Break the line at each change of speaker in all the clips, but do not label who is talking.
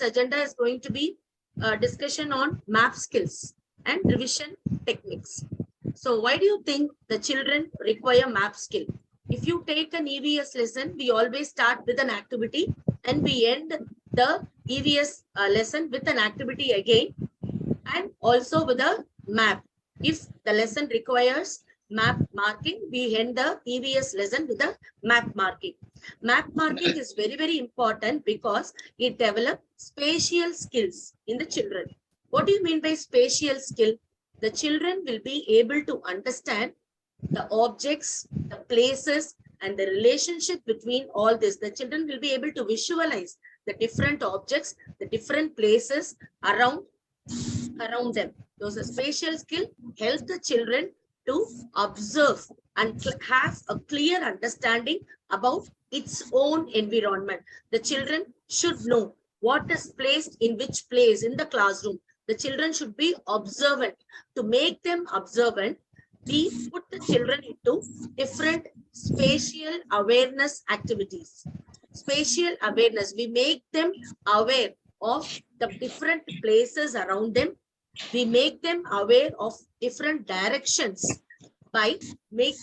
agenda is going to be a discussion on map skills and revision techniques. So why do you think the children require map skill? If you take an EVS lesson, we always start with an activity and we end the EVS lesson with an activity again and also with a map. If the lesson requires map marking, we end the EVS lesson with a map marking. Map marking is very, very important because it develops spatial skills in the children. What do you mean by spatial skill? The children will be able to understand the objects, the places, and the relationship between all this. The children will be able to visualize the different objects, the different places around them. Those are spatial skill help the children to observe and have a clear understanding about its own environment. The children should know what is placed in which place in the classroom. The children should be observant. To make them observant, we put the children into different spatial awareness activities. Spatial awareness, we make them aware of the different places around them. We make them aware of different directions by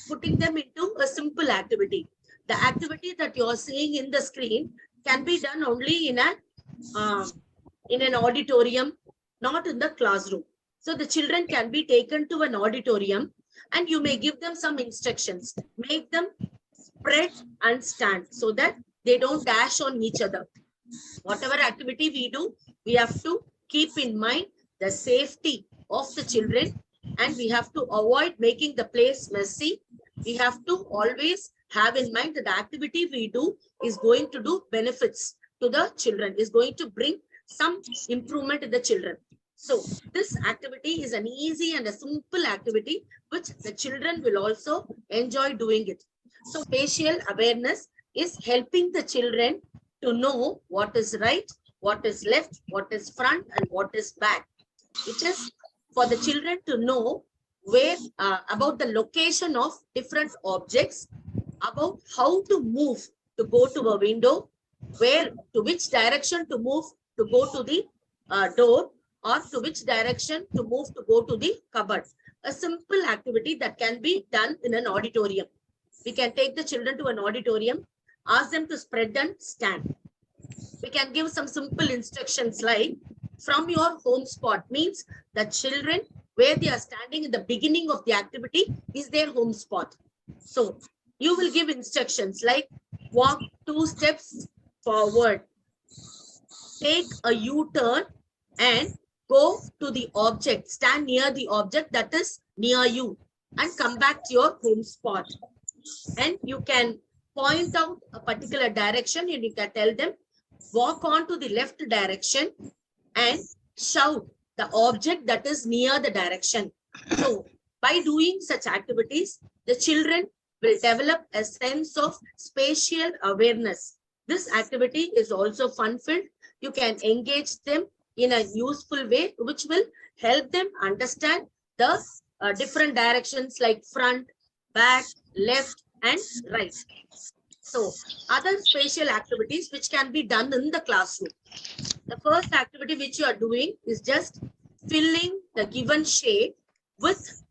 putting them into a simple activity. The activity that you are seeing in the screen can be done only in an auditorium, not in the classroom. So the children can be taken to an auditorium and you may give them some instructions. Make them spread and stand so that they don't dash on each other. Whatever activity we do, we have to keep in mind the safety of the children and we have to avoid making the place messy. We have to always have in mind that the activity we do is going to do benefits to the children, is going to bring some improvement in the children. So this activity is an easy and a simple activity which the children will also enjoy doing it. So spatial awareness is helping the children to know what is right, what is left, what is front, and what is back. It is for the children to know where about the location of different objects, about how to move to go to a window, to which direction to move to go to the door, or to which direction to move to go to the cupboard. A simple activity that can be done in an auditorium. We can take the children to an auditorium, ask them to spread and stand. We can give some simple instructions like from your home spot, means the children where they are standing in the beginning of the activity is their home spot. So you will give instructions like walk 2 steps forward, take a U-turn and go to the object, stand near the object that is near you and come back to your home spot. And you can point out a particular direction and you can tell them walk on to the left direction and shout the object that is near the direction. So by doing such activities, the children will develop a sense of spatial awareness. This activity is also fun-filled. You can engage them in a useful way, which will help them understand the different directions like front, back, left, and right. So other spatial activities which can be done in the classroom. The first activity which you are doing is just filling the given shape with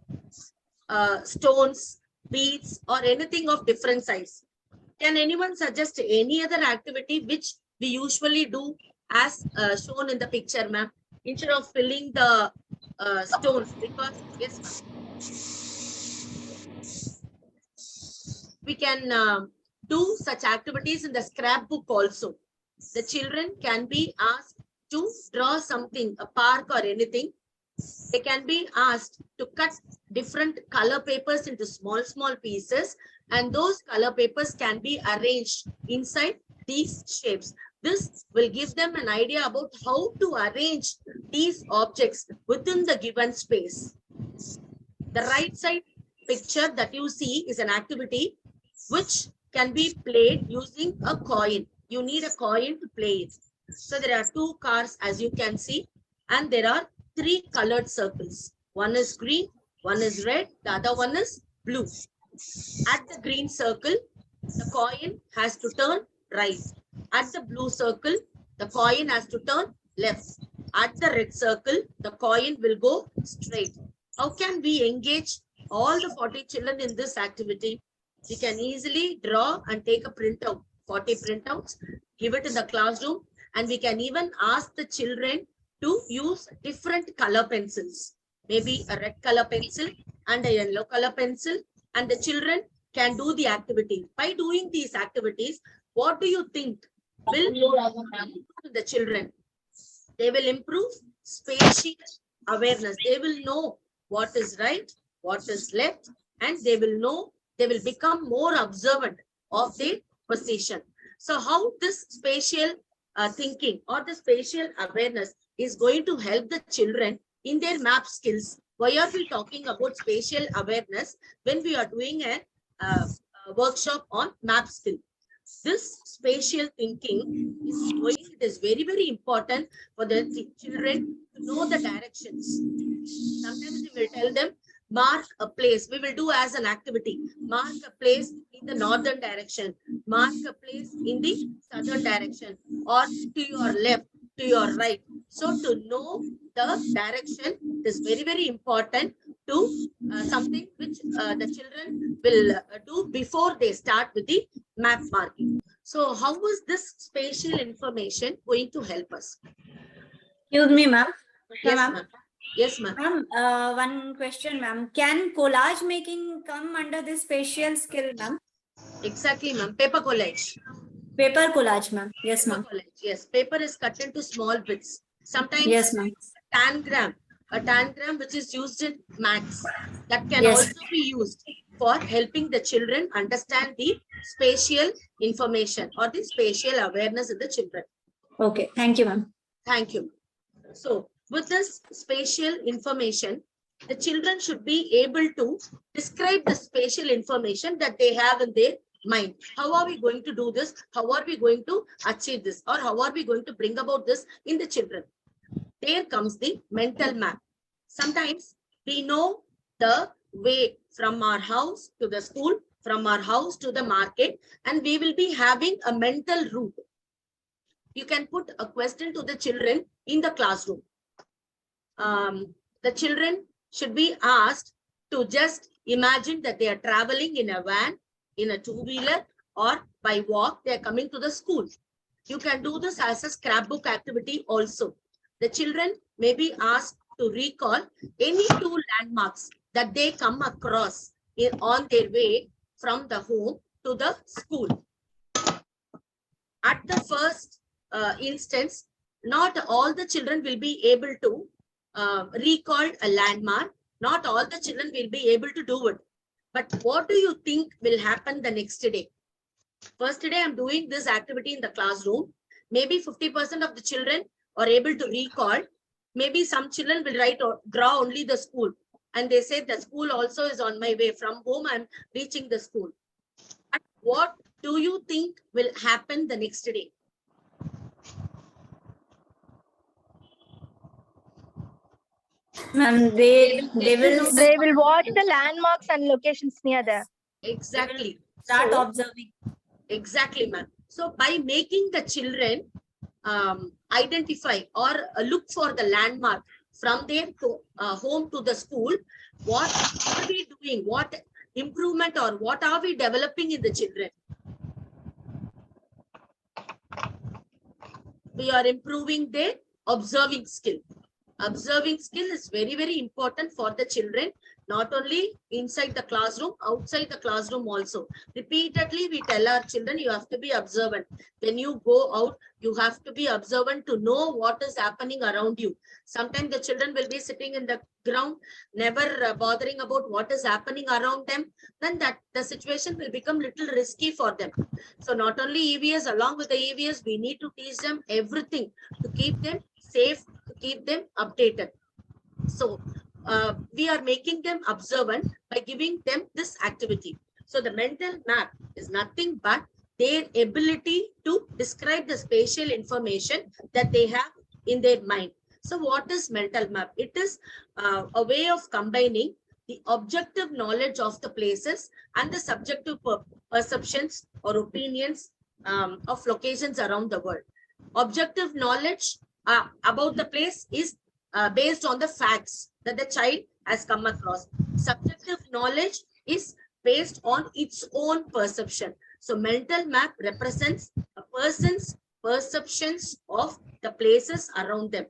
stones, beads, or anything of different size. Can anyone suggest any other activity which we usually do as shown in the picture, ma'am? Instead of filling the stones, because yes, we can do such activities in the scrapbook also. The children can be asked to draw something, a park or anything. They can be asked to cut different color papers into small pieces, and those color papers can be arranged inside these shapes. This will give them an idea about how to arrange these objects within the given space. The right side picture that you see is an activity which can be played using a coin. You need a coin to play it. So there are 2 cars as you can see, and there are 3 colored circles. One is green, one is red, the other one is blue. At the green circle, the coin has to turn right. At the blue circle, the coin has to turn left. At the red circle, the coin will go straight. How can we engage all the 40 children in this activity? We can easily draw and take a printout, 40 printouts, give it in the classroom, and we can even ask the children to use different color pencils, maybe a red color pencil and a yellow color pencil, and the children can do the activity. By doing these activities, what do you think will the children? They will improve spatial awareness. They will know what is right, what is left, and they will become more observant of their position. So how this spatial thinking or the spatial awareness is going to help the children in their map skills? Why are we talking about spatial awareness when we are doing a workshop on map skill? This spatial thinking is very, very important for the children to know the directions. Sometimes we will tell them, mark a place. We will do as an activity. Mark a place in the northern direction. Mark a place in the southern direction, or to your left, to your right. So to know the direction is very, very important to something which the children will do before they start with the map marking. So how was this spatial information going to help us?
Excuse me, ma'am.
Yes, ma'am. Yes, ma'am.
Ma'am, one question, ma'am. Can collage making come under this spatial skill, ma'am?
Exactly, ma'am. Paper collage.
Paper collage, ma'am. Yes, ma'am.
Yes, paper is cut into small bits. Sometimes
yes, ma'am.
A tangram which is used in maths, that can
Yes.
also be used for helping the children understand the spatial information or the spatial awareness in the children.
Okay, thank you, ma'am.
Thank you. So with this spatial information, the children should be able to describe the spatial information that they have in their mind. How are we going to do this? How are we going to achieve this? Or how are we going to bring about this in the children? There comes the mental map. Sometimes we know the way from our house to the school, from our house to the market, and we will be having a mental route. You can put a question to the children in the classroom. The children should be asked to just imagine that they are traveling in a van, in a two-wheeler, or by walk, they are coming to the school. You can do this as a scrapbook activity also. The children may be asked to recall any two landmarks that they come across on their way from the home to the school. At the first instance, not all the children will be able to recall a landmark. Not all the children will be able to do it. But what do you think will happen the next day? First day, I'm doing this activity in the classroom. Maybe 50% of the children are able to recall. Maybe some children will write or draw only the school. And they say the school also is on my way. From home, I'm reaching the school. But what do you think will happen the next day?
Ma'am, they will
watch the landmarks and locations near there.
Exactly.
Start observing.
Exactly, ma'am. So by making the children identify or look for the landmark from their home to the school, what are we doing? What improvement or what are we developing in the children? We are improving their observing skill. Observing skill is very, very important for the children, not only inside the classroom, outside the classroom also. Repeatedly, we tell our children, you have to be observant. When you go out, you have to be observant to know what is happening around you. Sometimes the children will be sitting in the ground, never bothering about what is happening around them. Then the situation will become little risky for them. So not only EVS, along with the EVS, we need to teach them everything to keep them safe, to keep them updated. So we are making them observant by giving them this activity. So the mental map is nothing but their ability to describe the spatial information that they have in their mind. So what is mental map? It is a way of combining the objective knowledge of the places and the subjective perceptions or opinions of locations around the world. Objective knowledge about the place is based on the facts that the child has come across. Subjective knowledge is based on its own perception. So mental map represents a person's perceptions of the places around them.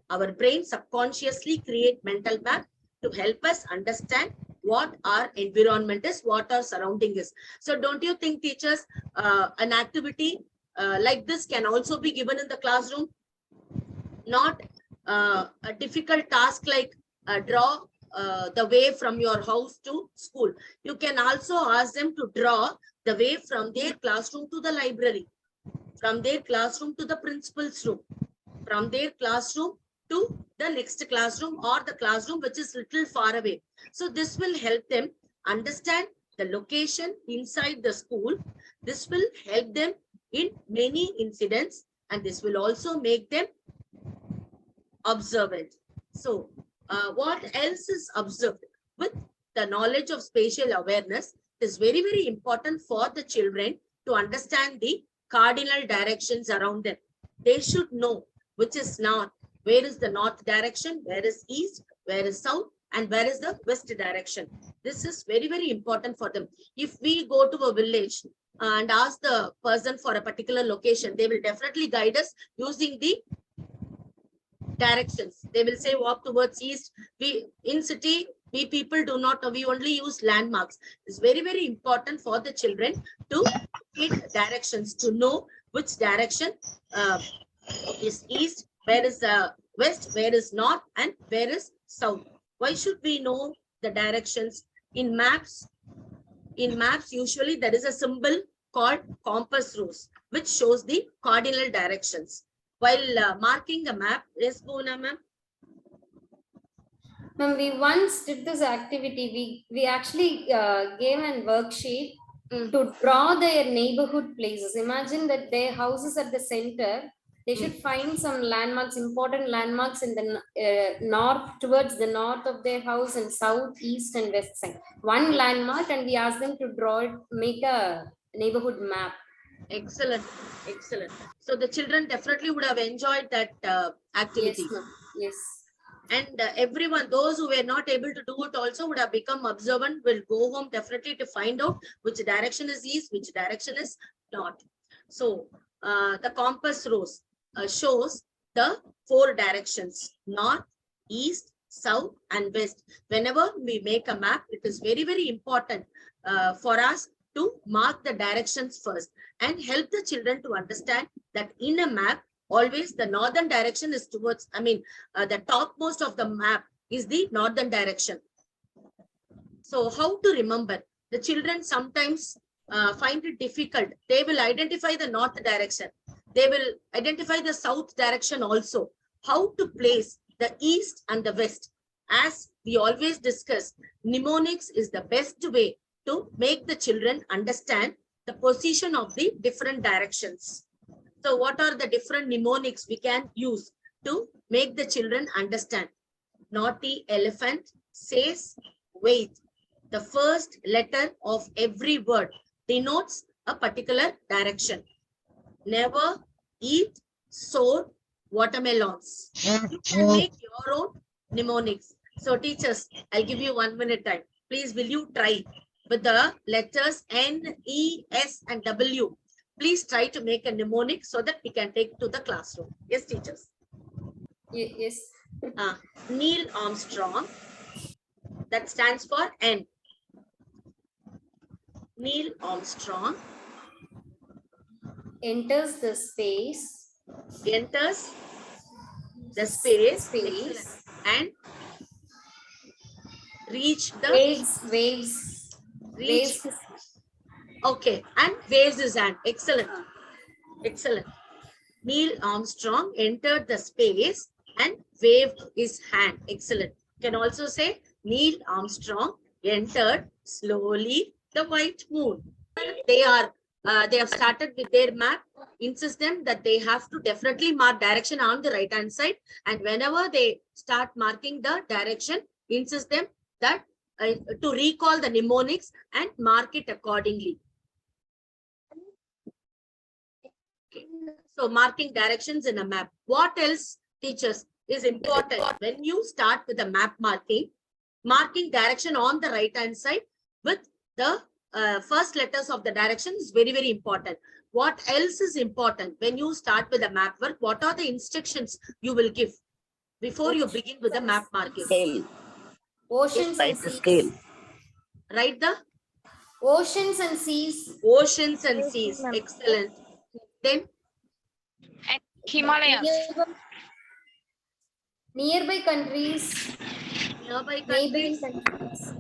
Our brain subconsciously create mental map to help us understand what our environment is, what our surrounding is. So don't you think, teachers, an activity like this can also be given in the classroom? Not a difficult task like draw the way from your house to school. You can also ask them to draw the way from their classroom to the library, from their classroom to the principal's room, from their classroom to the next classroom or the classroom which is little far away. So this will help them understand the location inside the school. This will help them in many incidents, and this will also make them observant. So what else is observed? With the knowledge of spatial awareness, it is very, very important for the children to understand the cardinal directions around them. They should know which is north, where is the north direction, where is east, where is south, and where is the west direction. This is very, very important for them. If we go to a village and ask the person for a particular location, they will definitely guide us using the directions. They will say walk towards east. We in city, we people do not know, we only use landmarks. It's very, very important for the children to get directions, to know which direction is east, where is the west, where is north, and where is south. Why should we know the directions? In maps, usually there is a symbol called compass rose, which shows the cardinal directions. While marking a map, yes, Poona ma'am.
Ma'am, we once did this activity. We actually gave a worksheet to draw their neighborhood places. Imagine that their house is at the center. They should find some landmarks, important landmarks in the north, towards the north of their house, and south, east, and west side. One landmark, and we asked them to draw it, make a neighborhood map.
Excellent, excellent. So the children definitely would have enjoyed that activity.
Yes, ma'am. Yes.
And everyone, those who were not able to do it also would have become observant, will go home definitely to find out which direction is east, which direction is north. So the compass rose shows the 4 directions: north, east, south, and west. Whenever we make a map, it is very, very important for us to mark the directions first and help the children to understand that in a map, always the northern direction is towards, the topmost of the map is the northern direction. So how to remember? The children sometimes find it difficult. They will identify the north direction. They will identify the south direction also. How to place the east and the west? As we always discuss, mnemonics is the best way to make the children understand the position of the different directions. So what are the different mnemonics we can use to make the children understand? Naughty elephant says wait. The first letter of every word denotes a particular direction. Never eat sour watermelons. You can make your own mnemonics. So teachers, I'll give you 1 minute time. Please, will you try with the letters N, E, S, and W? Please try to make a mnemonic so that we can take to the classroom. Yes, teachers.
Yes.
Neil Armstrong. That stands for N. Neil Armstrong
Enters the space.
Enters the space. And reach the
waves.
Okay, and waves his hand. Excellent. Excellent. Neil Armstrong entered the space and waved his hand. Excellent. You can also say Neil Armstrong entered slowly the white moon. They have started with their map. Insist them that they have to definitely mark direction on the right hand side, and whenever they start marking the direction, insist them that to recall the mnemonics and mark it accordingly. Okay. So marking directions in a map. What else, teachers, is important? When you start with the map marking direction on the right hand side with the first letters of the direction is very, very important. What else is important when you start with the map work? What are the instructions you will give before you begin with the map marking?
Scale.
Oceans and
Write the
seas.
scale.
Write the
Oceans and seas.
oceans and
Yes,
seas.
ma'am.
Excellent. Then
Himalayas.
Nearby countries.
nearby
Neighboring
countries.
countries.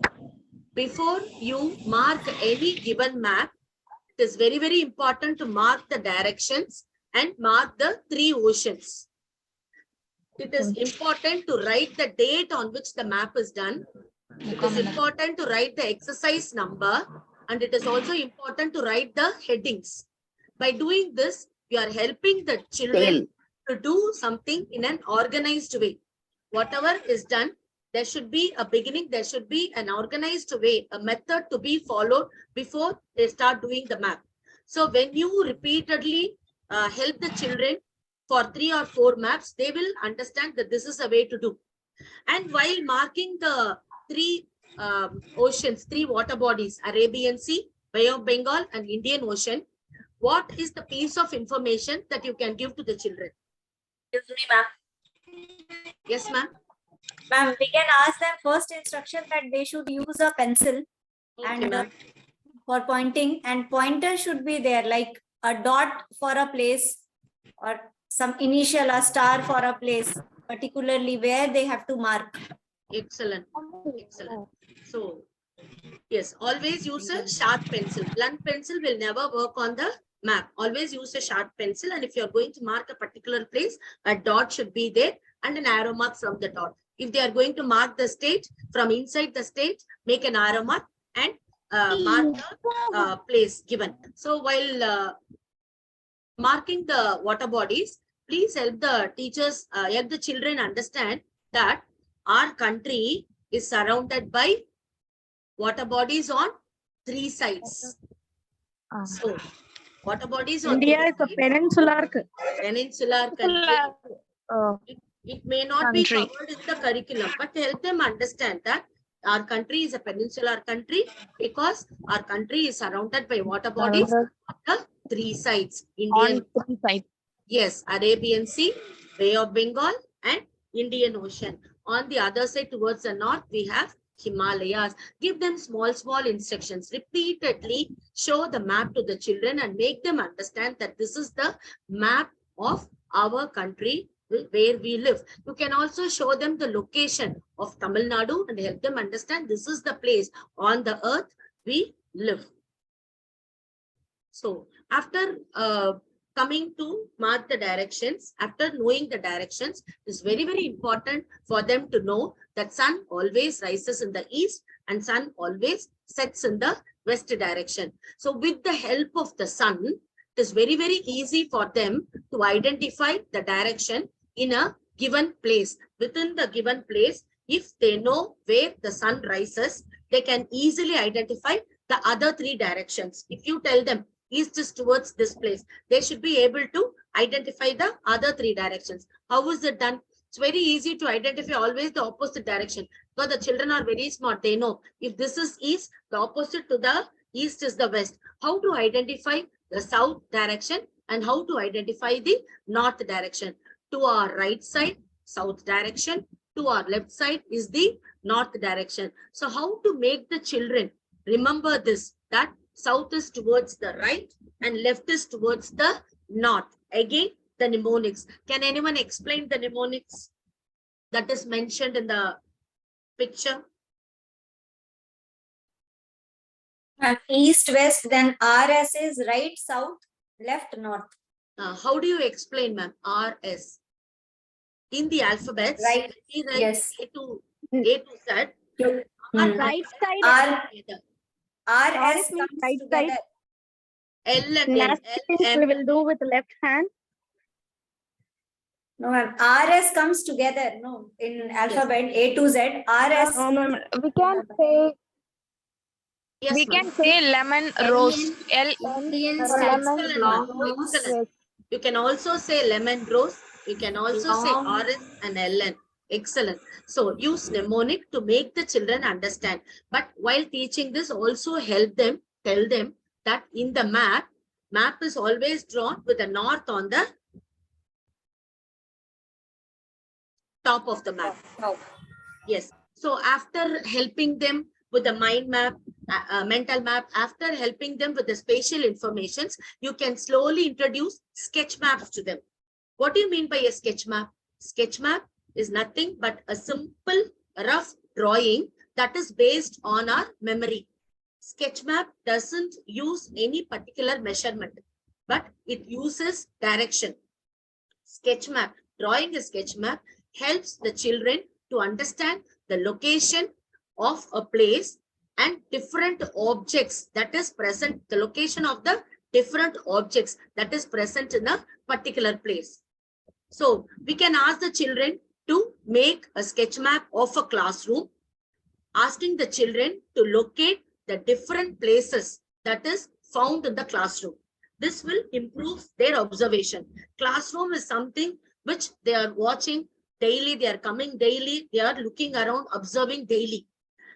Before you mark any given map, it is very, very important to mark the directions and mark the 3 oceans. It is important to write the date on which the map is done. It is important to write the exercise number, and it is also important to write the headings. By doing this, you are helping the children to do something in an organized way. Whatever is done, there should be a beginning, there should be an organized way, a method to be followed before they start doing the map. So when you repeatedly help the children for 3 or 4 maps, they will understand that this is a way to do. And while marking the 3 oceans, 3 water bodies, Arabian Sea, Bay of Bengal, and Indian Ocean, what is the piece of information that you can give to the children?
Excuse me, ma'am.
Yes, ma'am.
Ma'am, we can ask them first instruction that they should use a pencil and
ma'am.
for pointing, and pointer should be there, like a dot for a place or some initial, a star for a place, particularly where they have to mark.
Excellent. Excellent. So, yes, always use a sharp pencil. Blunt pencil will never work on the map. Always use a sharp pencil, and if you're going to mark a particular place, a dot should be there and an arrow mark from the dot. If they are going to mark the state, from inside the state, make an arrow mark and mark the place given. So while marking the water bodies, please help the teachers, help the children understand that our country is surrounded by water bodies on 3 sides. So water bodies on
India
3
is a
sides.
peninsular
country. It may not be
Country.
covered in the curriculum, but help them understand that our country is a peninsular country because our country is surrounded by water bodies on the 3 sides. Indian,
On 3 sides.
yes, Arabian Sea, Bay of Bengal, and Indian Ocean. On the other side towards the north, we have Himalayas. Give them small, small instructions. Repeatedly show the map to the children and make them understand that this is the map of our country where we live. You can also show them the location of Tamil Nadu and help them understand this is the place on the earth we live. So after coming to mark the directions, after knowing the directions, it's very, very important for them to know that sun always rises in the east and sun always sets in the west direction. So with the help of the sun, it is very, very easy for them to identify the direction in a given place. Within the given place, if they know where the sun rises, they can easily identify the other 3 directions. If you tell them east is towards this place, they should be able to identify the other 3 directions. How is it done? It's very easy to identify always the opposite direction because the children are very smart. They know if this is east, the opposite to the east is the west. How to identify the south direction and how to identify the north direction. To our right side, south direction. To our left side is the north direction. So how to make the children remember this, that south is towards the right and left is towards the north. Again, the mnemonics. Can anyone explain the mnemonics that is mentioned in the picture?
East, west, then RS is right, south, left, north.
How do you explain, ma'am? RS. In the alphabets,
Right.
we write
Yes.
A to Z.
Right side.
RS
means
comes
right
together.
L and N.
Nasty
L,
we
M.
will do with left hand.
No, ma'am. RS comes together. No, in alphabet A to Z, RS.
We can say
Yes,
we
ma'am.
can say lemon rose. L
Indian
Lemon,
states
Excellent,
long
ma'am.
nose.
Excellent. You can also say lemon rose. You can also say
Long.
orange and Ellen. Excellent. So use mnemonic to make the children understand. But while teaching this, also help them, tell them that in the map is always drawn with the north on the top of the map. Yes. So after helping them with the mind map, mental map, after helping them with the spatial informations, you can slowly introduce sketch maps to them. What do you mean by a sketch map? Sketch map is nothing but a simple rough drawing that is based on our memory. Sketch map doesn't use any particular measurement, but it uses direction. Sketch map, drawing a sketch map helps the children to understand the location of a place and different objects that is present, the location of the different objects that is present in a particular place. So we can ask the children to make a sketch map of a classroom, asking the children to locate the different places that is found in the classroom. This will improve their observation. Classroom is something which they are watching daily, they are coming daily, they are looking around, observing daily.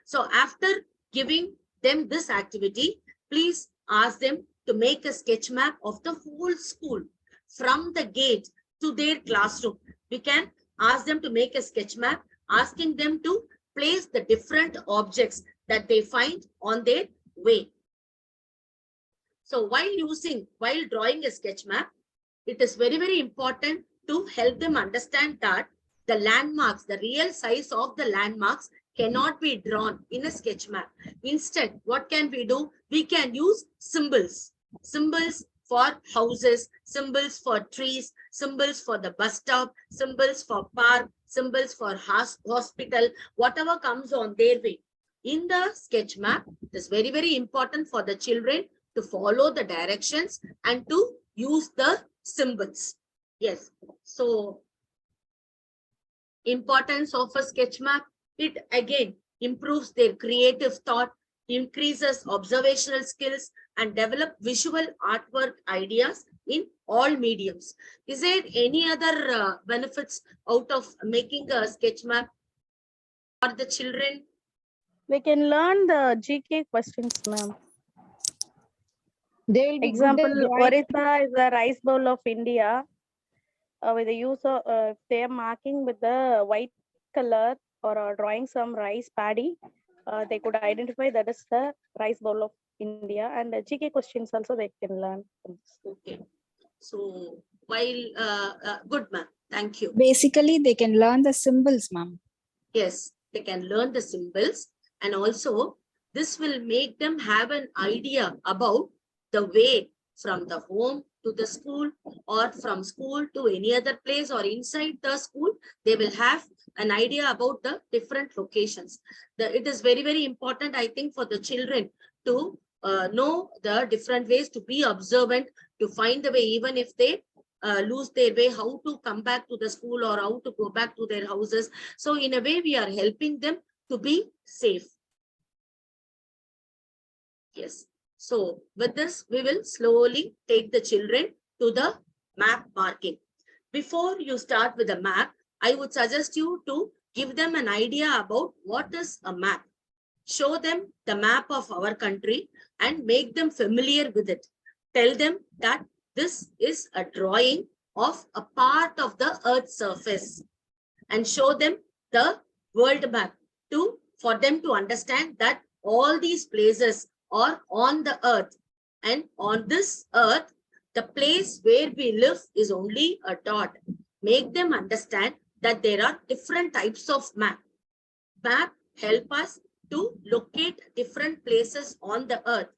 So after giving them this activity, please ask them to make a sketch map of the whole school from the gate to their classroom. We can ask them to make a sketch map, asking them to place the different objects that they find on their way. So while drawing a sketch map, it is very, very important to help them understand that the landmarks, the real size of the landmarks cannot be drawn in a sketch map. Instead, what can we do? We can use symbols. Symbols for houses, symbols for trees, symbols for the bus stop, symbols for park, symbols for hospital, whatever comes on their way. In the sketch map, it is very, very important for the children to follow the directions and to use the symbols. Yes. So, importance of a sketch map, it again improves their creative thought, increases observational skills, and develop visual artwork ideas in all mediums. Is there any other benefits out of making a sketch map for the children?
We can learn the GK questions, ma'am.
They will be
Example,
good at drawing.
Orissa is the rice bowl of India. With the use of, they are marking with the white color or drawing some rice paddy, they could identify that is the rice bowl of India. And the GK questions also they can learn.
Okay. So while good, ma'am. Thank you.
Basically, they can learn the symbols, ma'am.
Yes, they can learn the symbols, and also this will make them have an idea about the way from the home to the school or from school to any other place or inside the school. They will have an idea about the different locations. It is very, very important, I think, for the children to know the different ways, to be observant, to find the way, even if they lose their way, how to come back to the school or how to go back to their houses. So in a way, we are helping them to be safe. Yes. So with this, we will slowly take the children to the map marking. Before you start with the map, I would suggest you to give them an idea about what is a map. Show them the map of our country and make them familiar with it. Tell them that this is a drawing of a part of the Earth's surface, and show them the world map for them to understand that all these places are on the Earth, and on this Earth, the place where we live is only a dot. Make them understand that there are different types of map. Map help us to locate different places on the Earth.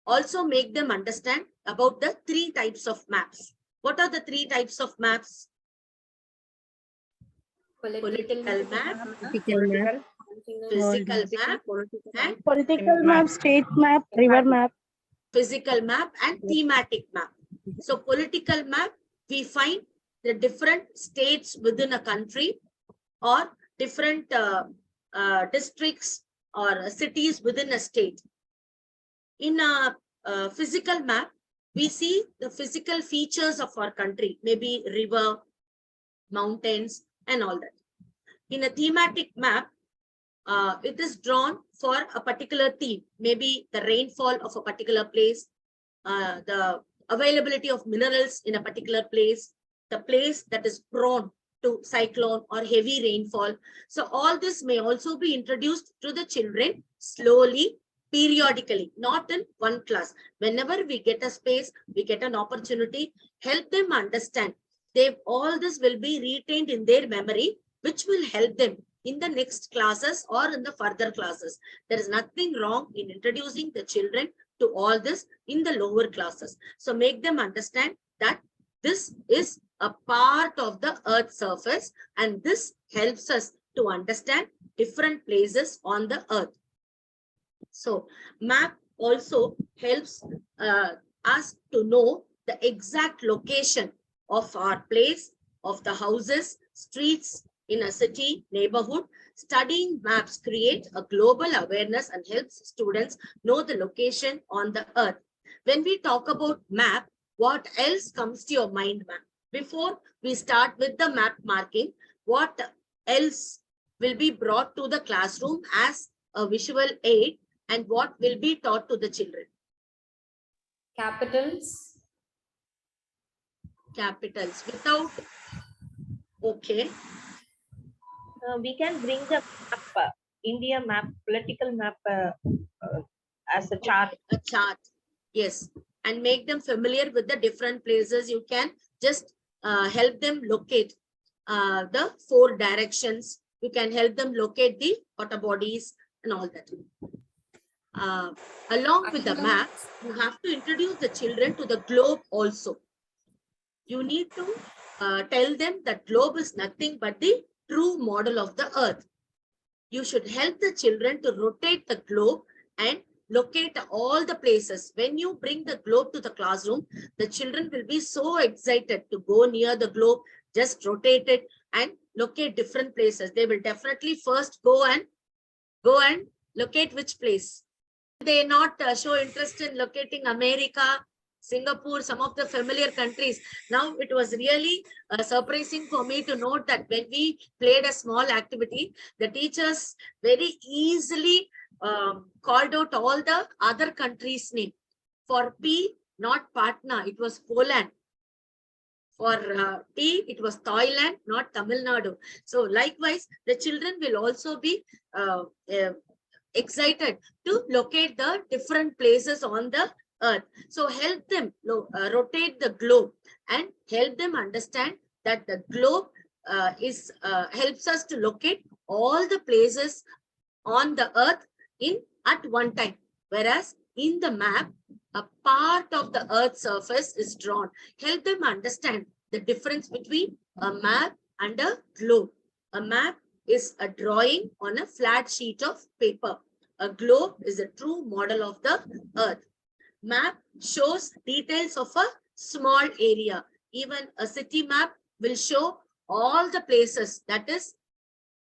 Also make them understand about the 3 types of maps. What are the 3 types of maps? Political map, physical map, and
Political map, state map, river map.
Physical map and thematic map. So political map, we find the different states within a country or different districts or cities within a state. In a physical map, we see the physical features of our country, maybe river, mountains, and all that. In a thematic map, it is drawn for a particular theme, maybe the rainfall of a particular place, the availability of minerals in a particular place, the place that is prone to cyclone or heavy rainfall. So all this may also be introduced to the children slowly, periodically, not in one class. Whenever we get a space, we get an opportunity, help them understand. All this will be retained in their memory, which will help them in the next classes or in the further classes. There is nothing wrong in introducing the children to all this in the lower classes. So make them understand that this is a part of the earth's surface, and this helps us to understand different places on the earth. So map also helps us to know the exact location of our place, of the houses, streets in a city, neighborhood. Studying maps create a global awareness and helps students know the location on the earth. When we talk about map, what else comes to your mind, ma'am? Before we start with the map marking, what else will be brought to the classroom as a visual aid, and what will be taught to the children?
Capitals.
Capitals without, okay.
We can bring the map, India map, political map as a chart.
A chart, yes, and make them familiar with the different places. You can just help them locate the 4 directions. You can help them locate the water bodies and all that. Along with the map, you have to introduce the children to the globe also. You need to tell them that globe is nothing but the true model of the earth. You should help the children to rotate the globe and locate all the places. When you bring the globe to the classroom, the children will be so excited to go near the globe, just rotate it and locate different places. They will definitely first go and locate which place. They not show interest in locating America, Singapore, some of the familiar countries. Now it was really surprising for me to note that when we played a small activity, the teachers very easily called out all the other countries' name. For P, not Patna, it was Poland. For T, it was Thailand, not Tamil Nadu. So likewise, the children will also be excited to locate the different places on the earth. So help them rotate the globe and help them understand that the globe helps us to locate all the places on the earth at one time. Whereas in the map, a part of the earth's surface is drawn. Help them understand the difference between a map and a globe. A map is a drawing on a flat sheet of paper. A globe is a true model of the earth. Map shows details of a small area. Even a city map will show all the places that is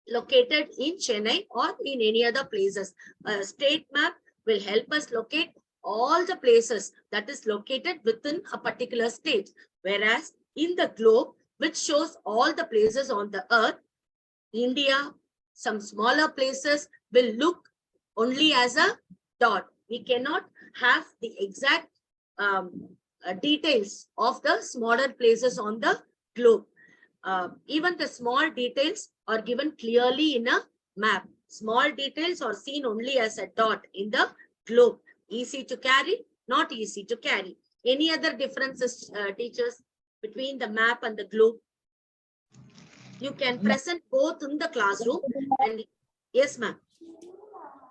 located in Chennai or in any other places. A state map will help us locate all the places that is located within a particular state. Whereas in the globe, which shows all the places on the earth, India, some smaller places will look only as a dot. We cannot have the exact details of the smaller places on the globe. Even the small details are given clearly in a map. Small details are seen only as a dot in the globe. Easy to carry, not easy to carry. Any other differences, teachers, between the map and the globe? You can present both in the classroom. And yes, ma'am.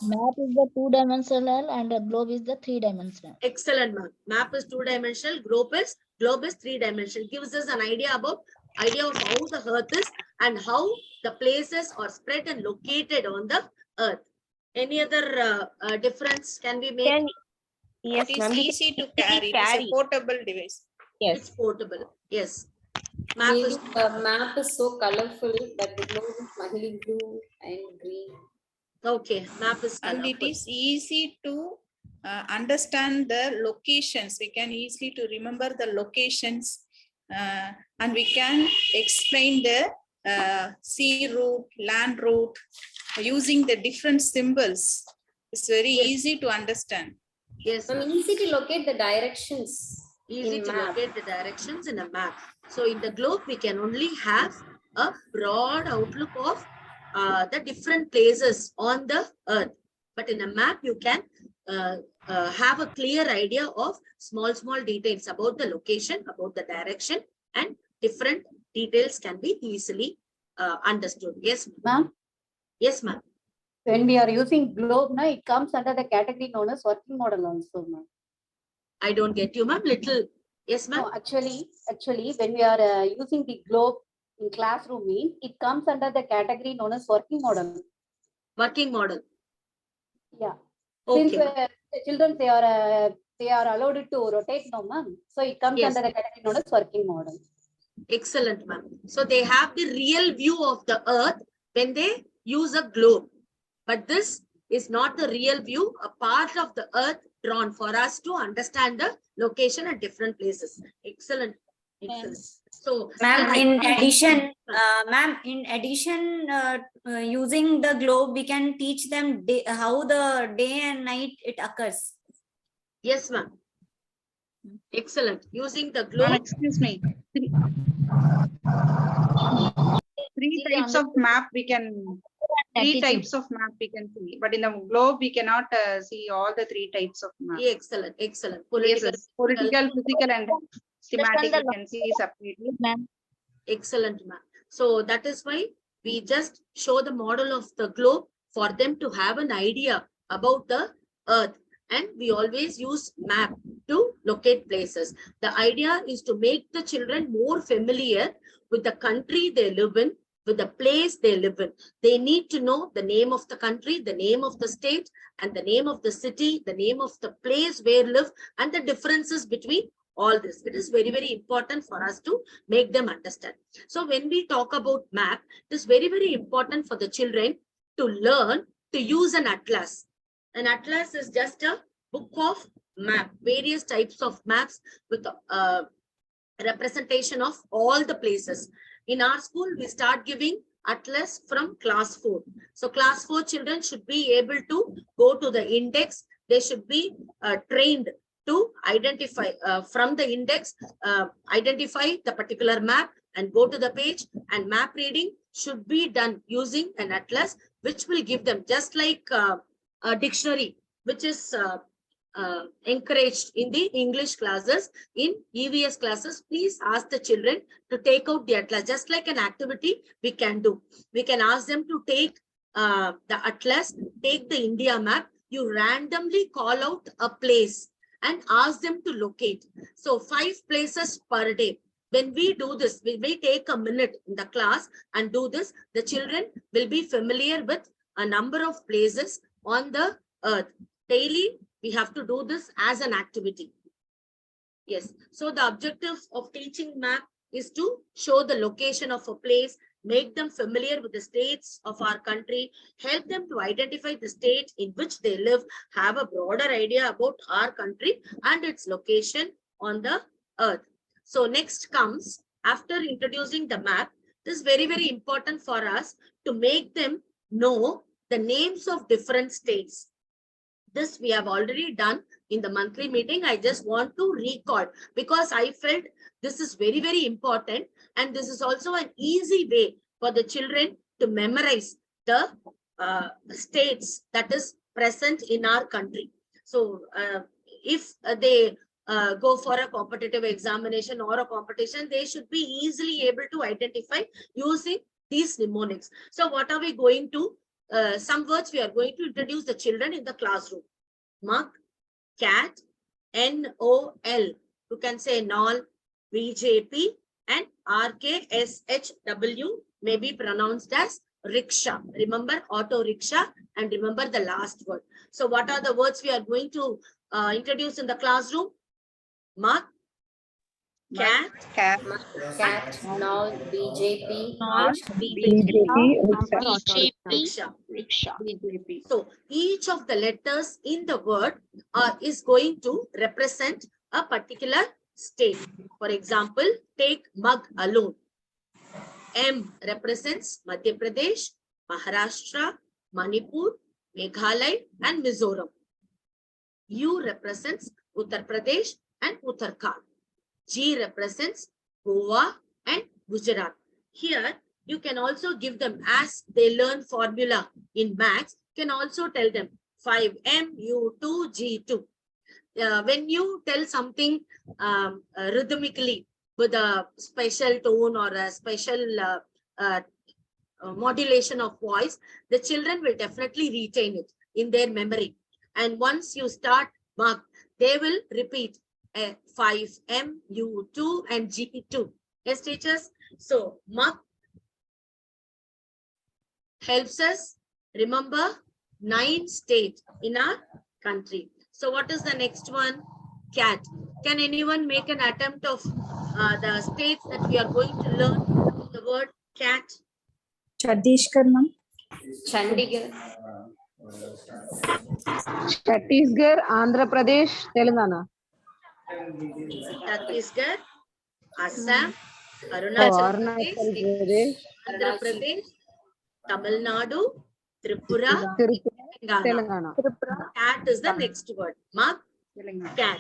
Map is the 2-dimensional and the globe is the 3-dimensional.
Excellent, ma'am. Map is 2-dimensional, globe is 3-dimensional. Gives us an idea of how the earth is and how the places are spread and located on the earth. Any other difference can be made?
Yes,
It is
ma'am.
easy to carry. It is a portable device.
Yes.
It's portable. Yes.
Maybe the map is so colorful that the globe is slightly blue and green.
Okay, map is
And
colorful.
it is easy to understand the locations. We can easily to remember the locations, and we can explain the sea route, land route using the different symbols. It's very easy to understand.
Yes,
Easy to locate the directions.
easy
in
to
map.
locate the directions in a map. So in the globe, we can only have a broad outlook of the different places on the earth. But in a map, you can have a clear idea of small details about the location, about the direction, and different details can be easily understood. Yes,
Ma'am,
yes, ma'am.
when we are using globe, na, it comes under the category known as working model also, ma'am.
I don't get you, ma'am. Little. Yes, ma'am.
No, actually, when we are using the globe in classroom, means it comes under the category known as working model.
Working model.
Yeah.
Okay.
Since the children they are allowed to rotate, no, ma'am. So it comes
Yes.
under the category known as working model.
Excellent, ma'am. So they have the real view of the earth when they use a globe. But this is not the real view, a part of the earth drawn for us to understand the location at different places. Excellent. Excellent. So,
Ma'am, in addition, using the globe, we can teach them how the day and night it occurs.
yes, ma'am. Excellent. Using the globe.
Excuse me. Three types of map we can. Three types of map we can see, but in the globe we cannot see all the three types of map.
Excellent. Excellent. Political,
physical, and thematic we can see separately.
Excellent, ma'am. So that is why we just show the model of the globe for them to have an idea about the earth. And we always use map to locate places. The idea is to make the children more familiar with the country they live in, with the place they live in. They need to know the name of the country, the name of the state, and the name of the city, the name of the place where live, and the differences between all this. It is very, very important for us to make them understand. So when we talk about map, it is very, very important for the children to learn to use an atlas. An atlas is just a book of map, various types of maps with representation of all the places. In our school, we start giving atlas from class 4. So class 4 children should be able to go to the index. They should be trained to identify from the index, identify the particular map and go to the page, and map reading should be done using an atlas, which will give them just like a dictionary, which is encouraged in the English classes. In EVS classes, please ask the children to take out the atlas, just like an activity we can do. We can ask them to take the atlas, take the India map. You randomly call out a place and ask them to locate. So 5 places per day. When we do this, we may take a minute in the class and do this. The children will be familiar with a number of places on the earth. Daily, we have to do this as an activity. Yes. So the objective of teaching map is to show the location of a place, make them familiar with the states of our country, help them to identify the state in which they live, have a broader idea about our country and its location on the earth. So next comes, after introducing the map, this is very, very important for us to make them know the names of different states. This we have already done in the monthly meeting. I just want to recall because I felt this is very, very important. And this is also an easy way for the children to memorize the states that is present in our country. So if they go for a competitive examination or a competition, they should be easily able to identify using these mnemonics. So what are we going to some words we are going to introduce the children in the classroom. Mug, cat, NOL. You can say NOL, VJP, and RKSHW may be pronounced as rickshaw. Remember auto rickshaw and remember the last word. So what are the words we are going to introduce in the classroom? Mug, cat,
Cat,
Cat, null, BJP,
rickshaw.
BJP.
So each of the letters in the word is going to represent a particular state. For example, take mug alone. M represents Madhya Pradesh, Maharashtra, Manipur, Meghalaya, and Mizoram. U represents Uttar Pradesh and Uttarakhand. G represents Goa and Gujarat. Here, you can also give them, as they learn formula in maths, can also tell them 5M, U2, G2. When you tell something rhythmically with a special tone or a special modulation of voice, the children will definitely retain it in their memory. And once you start mark, they will repeat 5M, U2, and G2. Yes, teachers? So, mark helps us remember 9 states in our country. So, what is the next one? Cat. Can anyone make an attempt of the states that we are going to learn the word cat?
Chhattisgarh, ma'am.
Chandigarh,
Chhattisgarh, Andhra Pradesh, Telangana.
Chhattisgarh, Assam, Arunachal Pradesh, Andhra Pradesh, Tamil Nadu, Tripura, Telangana. Cat is the next word. Mark cat.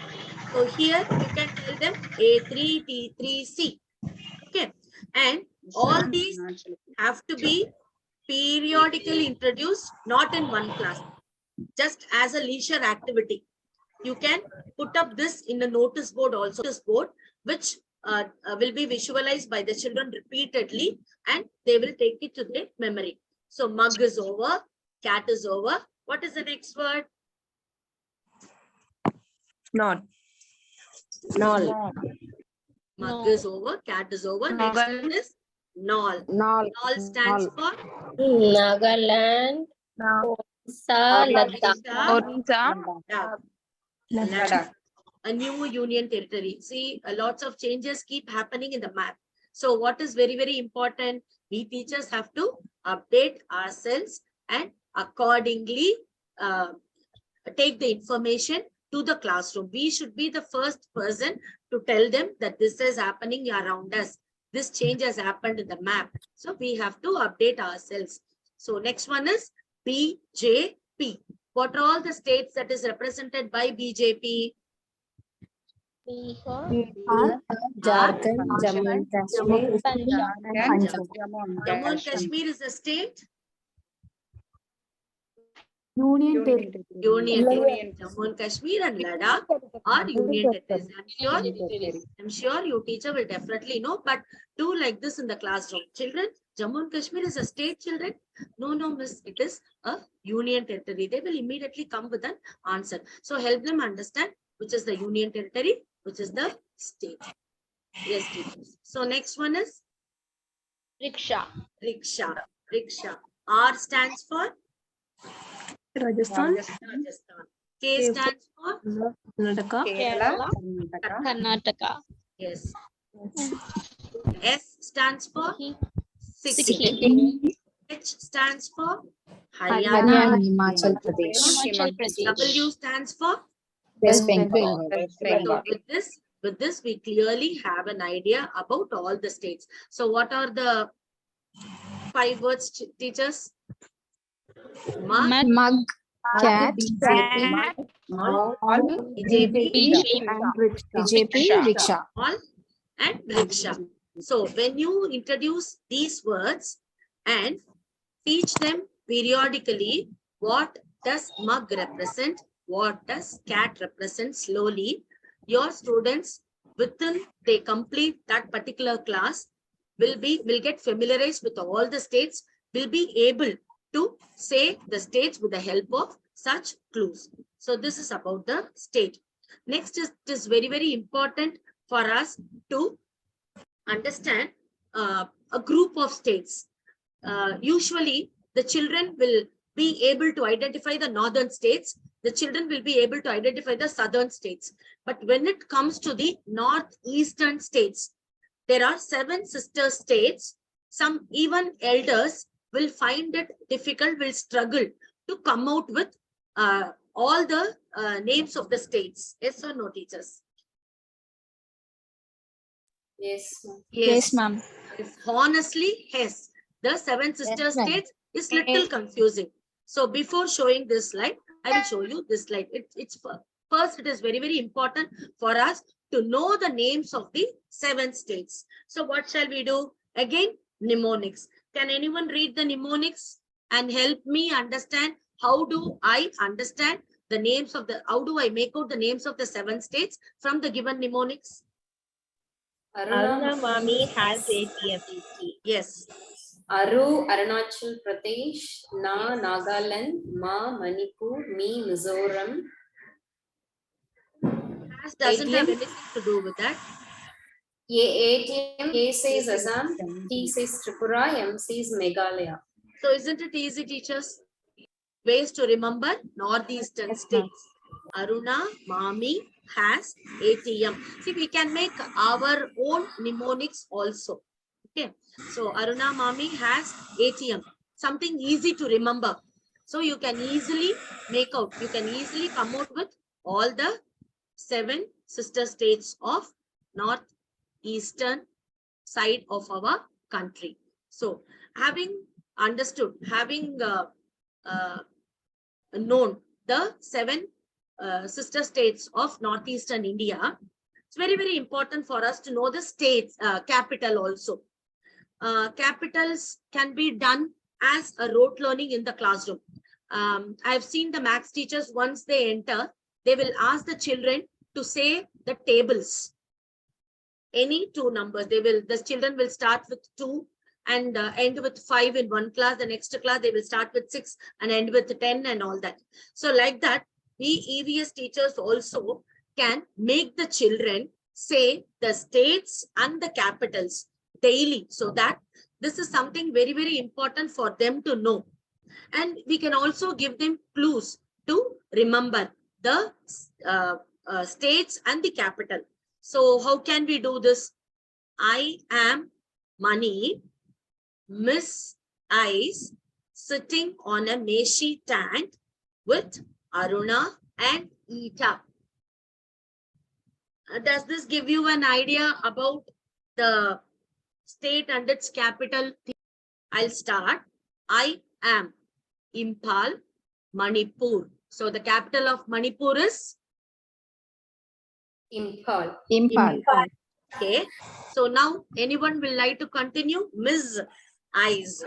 So here you can tell them A3, T3, C. Okay. And all these have to be periodically introduced, not in one class, just as a leisure activity. You can put up this in a notice board also, which will be visualized by the children repeatedly, and they will take it to their memory. So mug is over, cat is over. What is the next word?
Not.
Mug is over, cat is over. Next one is Nol. Nol stands for
Nagaland,
Ladakh. A new union territory. See, lots of changes keep happening in the map. So what is very, very important? We teachers have to update ourselves and accordingly take the information to the classroom. We should be the first person to tell them that this is happening around us. This change has happened in the map. So we have to update ourselves. So next one is BJP. What are all the states that is represented by BJP?
Jharkhand, Jammu and Kashmir, and
Jammu and Kashmir is a state.
Union territory.
Union territory. Jammu and Kashmir and Ladakh are union territories. I'm sure your teacher will definitely know, but do like this in the classroom. Children, Jammu and Kashmir is a state, children. No, miss, it is a union territory. They will immediately come with an answer. So help them understand which is the union territory, which is the state. Yes, teachers. So next one is
rickshaw.
R stands for
Rajasthan.
K stands for
Karnataka.
Yes. S stands for Sikkim. H stands for Haryana.
Himachal Pradesh.
W stands for
West Bengal.
So with this, we clearly have an idea about all the states. So what are the 5 words, teachers?
Mug, cat, BJP, rickshaw.
All and rickshaw. So when you introduce these words and teach them periodically, what does mug represent? What does cat represent slowly? Your students, within they complete that particular class, will get familiarized with all the states, will be able to say the states with the help of such clues. So this is about the state. Next is, it is very, very important for us to understand a group of states. Usually the children will be able to identify the northern states the children will be able to identify the southern states. But when it comes to the northeastern states, there are 7 sister states. Some even elders will find it difficult, will struggle to come out with all the names of the states. Yes or no, teachers?
Yes.
Yes, ma'am.
Honestly, yes. The 7 sister
Yes, ma'am.
states is little confusing. So before showing this slide, I will show you this slide. First, it is very, very important for us to know the names of the 7 states. So what shall we do? Again, mnemonics. Can anyone read the mnemonics and help me understand how do I understand the names of how do I make out the names of the 7 states from the given mnemonics?
Aruna Mami has ATM.
Yes.
Aru, Arunachal Pradesh, Na, Nagaland, Ma, Manipur, Me, Mizoram.
Has doesn't have
ATM.
anything to do with that.
ATM, A says Assam, T says Tripura, M says Meghalaya.
So isn't it easy, teachers? Ways to remember northeastern states. Aruna Mami has ATM. See, we can make our own mnemonics also. Okay. So Aruna Mami has ATM. Something easy to remember. So you can easily make out. You can easily come out with all the 7 sister states of northeastern side of our country. So having understood, having known the 7 sister states of northeastern India, it's very, very important for us to know the states capital also. Capitals can be done as a rote learning in the classroom. I've seen the maths teachers, once they enter, they will ask the children to say the tables. Any 2 numbers, the children will start with 2 and end with 5 in one class. The next class, they will start with 6 and end with 10 and all that. So like that, we EVS teachers also can make the children say the states and the capitals daily, so that this is something very, very important for them to know. And we can also give them clues to remember the states and the capital. So how can we do this? I am money, Miss Ice sitting on a Meshi tank with Aruna and Eta. Does this give you an idea about the state and its capital? I'll start. I am Impal, Manipur. So the capital of Manipur is?
Impal.
Impal.
Okay. So now anyone will like to continue? Ms. Eyes.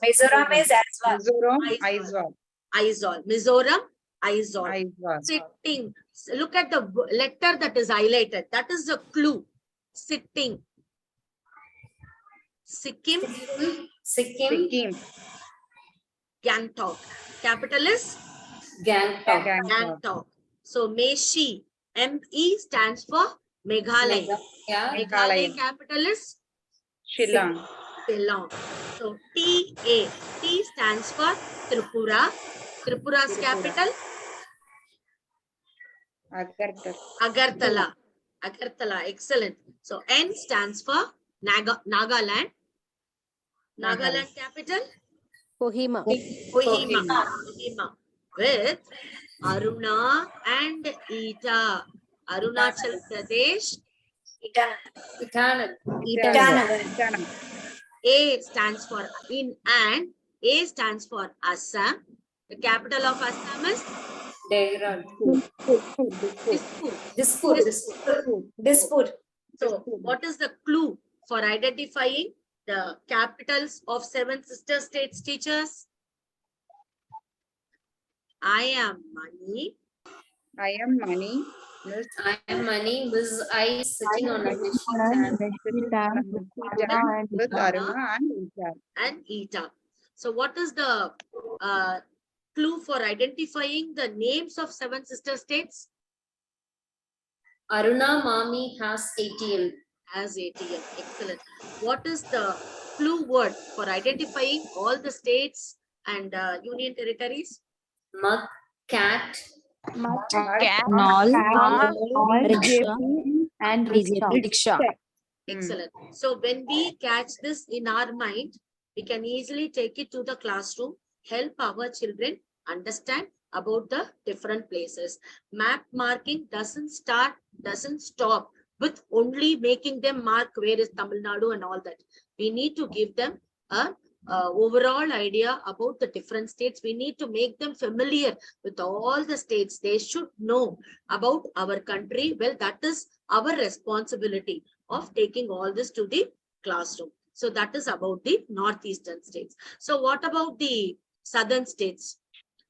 Mizoram is Aizawl.
Mizoram, Aizawl.
Aizawl. Mizoram, Aizawl.
Aizawl.
Sitting. Look at the letter that is highlighted. That is the clue. Sitting. Sikkim.
Sikkim.
Gangtok. Capital is?
Gangtok.
Gangtok. So Meshi. ME stands for Meghalaya. Meghalaya capital is?
Shillong.
Shillong. So TA. T stands for Tripura. Tripura's capital? Agartala. Agartala. Excellent. So N stands for Nagaland. Nagaland capital?
Kohima.
Kohima. With Aruna and Eta. Arunachal Pradesh.
Itanagar.
A stands for in and A stands for Assam. The capital of Assam is?
Dispur.
So what is the clue for identifying the capitals of 7 sister states, teachers? I am money.
I am money.
I am money. Miss I sitting on a machine
with Aruna
and Eta. So what is the clue for identifying the names of 7 sister states?
Aruna Mami has ATM.
Has ATM. Excellent. What is the clue word for identifying all the states and union territories?
mug, cat,
Knoll, rickshaw, and rickshaw.
Excellent. So when we catch this in our mind, we can easily take it to the classroom, help our children understand about the different places. Map marking doesn't stop with only making them mark where is Tamil Nadu and all that. We need to give them a overall idea about the different states. We need to make them familiar with all the states. They should know about our country. Well, that is our responsibility of taking all this to the classroom. So that is about the northeastern states. So what about the southern states?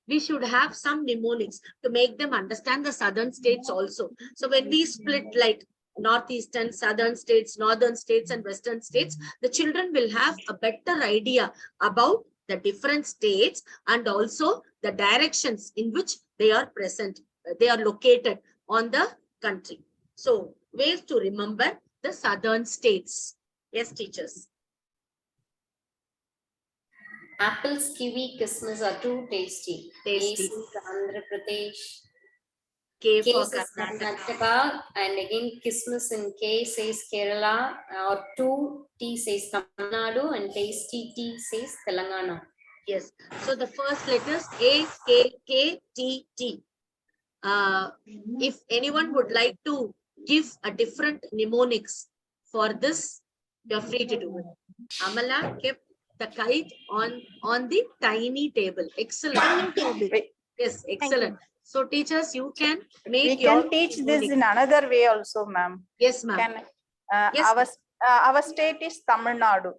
We should have some mnemonics to make them understand the southern states also. So when we split like northeastern, southern states, northern states, and western states, the children will have a better idea about the different states and also the directions in which they are present, they are located on the country. So ways to remember the southern states. Yes, teachers.
apples, kiwi, kismis are too tasty.
Tasty.
A says Andhra Pradesh.
K
K
for
says
Karnataka.
Karnataka, and again kismis in K says Kerala, or 2 T says Tamil Nadu, and tasty T says Telangana.
Yes. So the first letters A, K, K, T, T. If anyone would like to give a different mnemonics for this, you're free to do it. Amala kept the kite on the tiny table. Excellent. Yes, excellent. So teachers, you can make
We can teach this in another way also, ma'am.
Yes, ma'am.
Yes, our state is Tamil Nadu.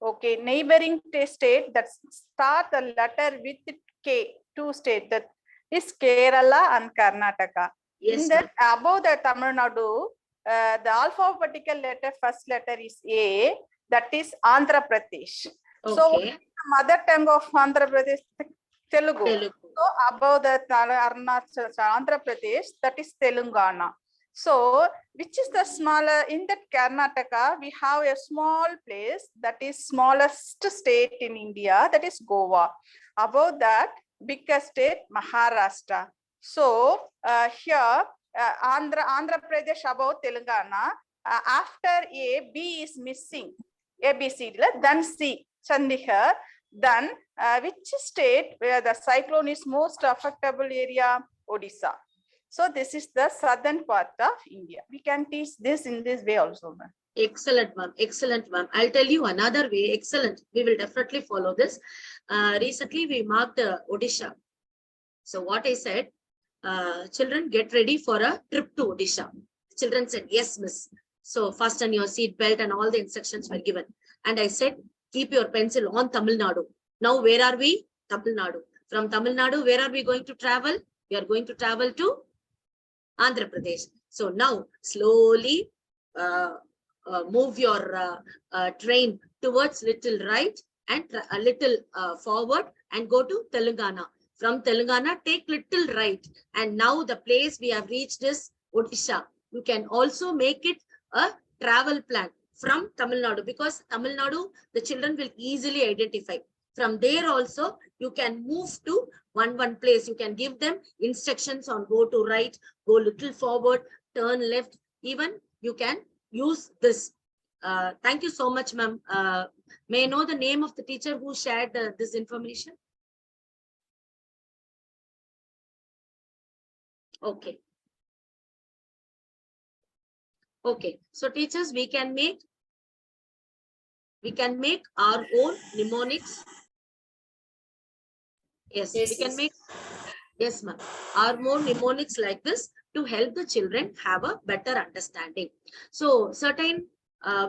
Okay, neighboring state that start the letter with K, 2 states, that is Kerala and Karnataka.
Yes,
in that, above the Tamil Nadu, the alphabetical letter, first letter is A, that is Andhra Pradesh.
Okay.
So the mother tongue of Andhra Pradesh, Telugu. So above the Andhra Pradesh, that is Telangana. So which is the smaller, in that Karnataka, we have a small place that is smallest state in India, that is Goa. Above that, biggest state, Maharashtra. So here, Andhra Pradesh above Telangana, after A, B is missing. A, B, C, then C, Chandigarh. Then which state where the cyclone is most affectable area? Odisha. So this is the southern part of India. We can teach this in this way also, ma'am.
Excellent, ma'am. Excellent, ma'am. I'll tell you another way. Excellent. We will definitely follow this. Recently, we marked Odisha. So what I said, children, get ready for a trip to Odisha. Children said, yes, miss. So fasten your seat belt and all the instructions were given. And I said, keep your pencil on Tamil Nadu. Now, where are we? Tamil Nadu. From Tamil Nadu, where are we going to travel? We are going to travel to Andhra Pradesh. So now, slowly move your train towards little right and a little forward and go to Telangana. From Telangana, take little right. And now the place we have reached is Odisha. You can also make it a travel plan from Tamil Nadu, because Tamil Nadu, the children will easily identify. From there also, you can move to one place. You can give them instructions on go to right, go little forward, turn left. Even you can use this. Thank you so much, ma'am. May I know the name of the teacher who shared this information? Okay. Okay. So teachers, we can make our own mnemonics. Yes, we can make, yes, ma'am, our own mnemonics like this to help the children have a better understanding. So certain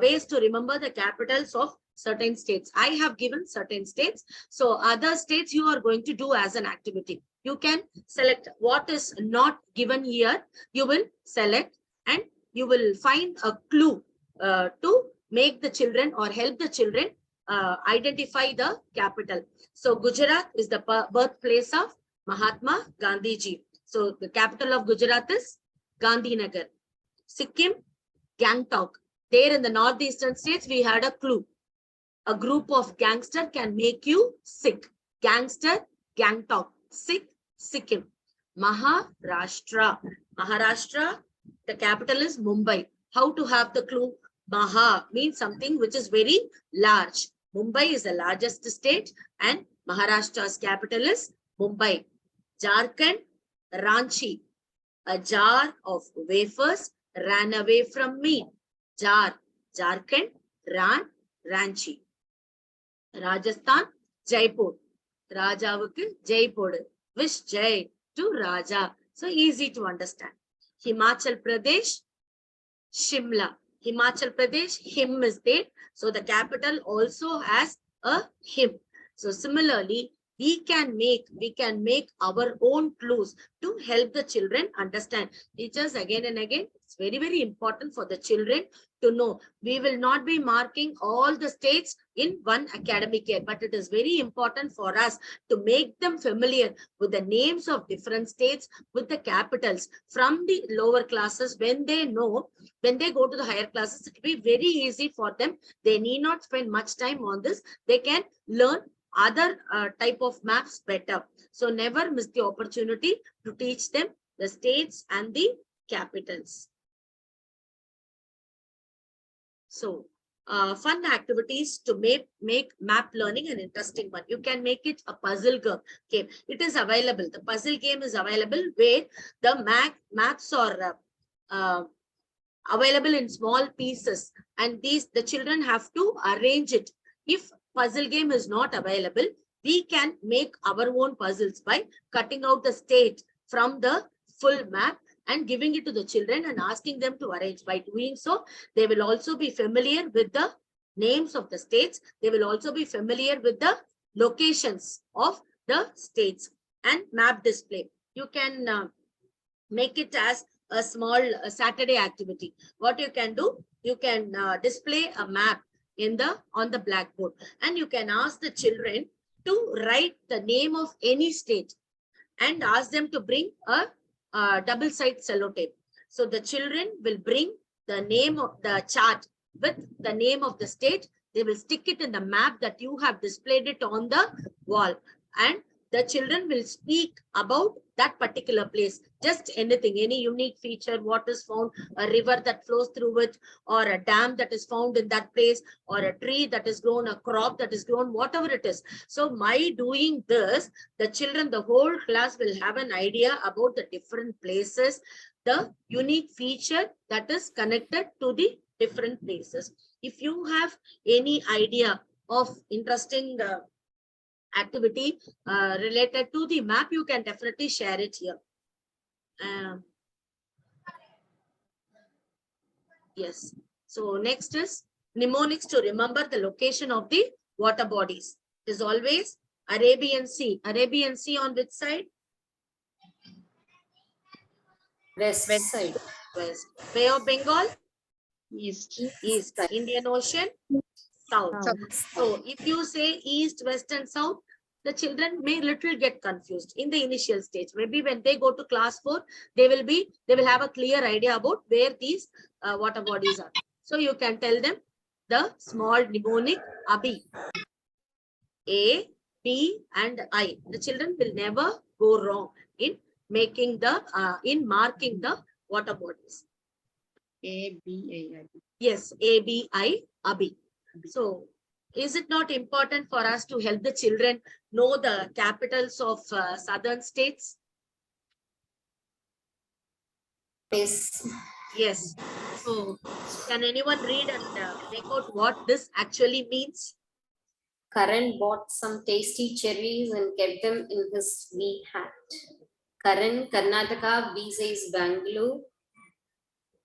ways to remember the capitals of certain states. I have given certain states. So other states you are going to do as an activity. You can select what is not given here. You will select and you will find a clue to make the children or help the children identify the capital. So Gujarat is the birthplace of Mahatma Gandhi ji. So the capital of Gujarat is Gandhinagar. Sikkim, Gangtok. There in the northeastern states, we had a clue. A group of gangster can make you sick. Gangster, Gangtok. Sick, Sikkim. Maharashtra. Maharashtra, the capital is Mumbai. How to have the clue? Maha means something which is very large. Mumbai is the largest state and Maharashtra's capital is Mumbai. Jharkhand, Ranchi. A jar of wafers ran away from me. Jar, Jharkhand, Ranchi. Rajasthan, Jaipur. Rajavukku Jaipur. Wish Jai to Raja. So easy to understand. Himachal Pradesh, Shimla. Himachal Pradesh, him is there. So the capital also has a him. So similarly, we can make our own clues to help the children understand. Teachers, again and again, it's very, very important for the children to know. We will not be marking all the states in one academic year, but it is very important for us to make them familiar with the names of different states, with the capitals from the lower classes. When they know, when they go to the higher classes, it will be very easy for them. They need not spend much time on this. They can learn other type of maps better. So never miss the opportunity to teach them the states and the capitals. So fun activities to make map learning an interesting one. You can make it a puzzle game. It is available. The puzzle game is available where the maps are available in small pieces, and the children have to arrange it. If puzzle game is not available, we can make our own puzzles by cutting out the state from the full map and giving it to the children and asking them to arrange. By doing so, they will also be familiar with the names of the states. They will also be familiar with the locations of the states. And map display. You can make it as a small Saturday activity. What you can do, you can display a map on the blackboard, and you can ask the children to write the name of any state and ask them to bring a double-sided sellotape. So the children will bring the name of the chart with the name of the state. They will stick it in the map that you have displayed it on the wall, and the children will speak about that particular place. Just anything, any unique feature, what is found, a river that flows through it, or a dam that is found in that place, or a tree that is grown, a crop that is grown, whatever it is. So by doing this, the children, the whole class will have an idea about the different places, the unique feature that is connected to the different places. If you have any idea of interesting activity related to the map, you can definitely share it here. Yes. So next is mnemonics to remember the location of the water bodies. It is always Arabian Sea. Arabian Sea on which side?
West side.
West. Bay of Bengal?
East.
East. Indian Ocean? South. So if you say east, west, and south, the children may little get confused in the initial stage. Maybe when they go to class 4, they will have a clear idea about where these water bodies are. So you can tell them the small mnemonic ABI. A, B, and I. The children will never go wrong in making the marking the water bodies.
A, B, A, I.
Yes, A, B, I, ABI. So, is it not important for us to help the children know the capitals of southern states?
Yes.
Yes. So, can anyone read and make out what this actually means?
Karan bought some tasty cherries and kept them in his wee hat. Karan, Karnataka, B says Bangalore.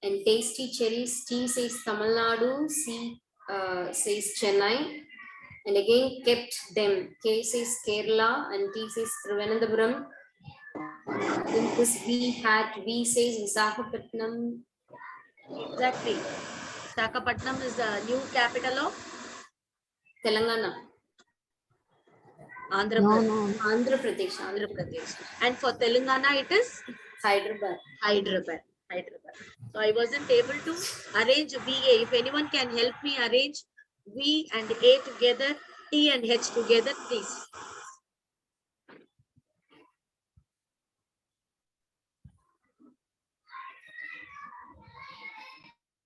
And tasty cherries, T says Tamil Nadu, C says Chennai, and again kept them. K says Kerala and T says Trivandrum. In this V hat, V says Visakhapatnam.
Exactly. Visakhapatnam is the new capital of
Telangana.
Andhra Pradesh.
No.
Andhra Pradesh.
Andhra Pradesh. And for Telangana, it is
Hyderabad.
Hyderabad. So I wasn't able to arrange VA. If anyone can help me arrange V and A together, T and H together, please.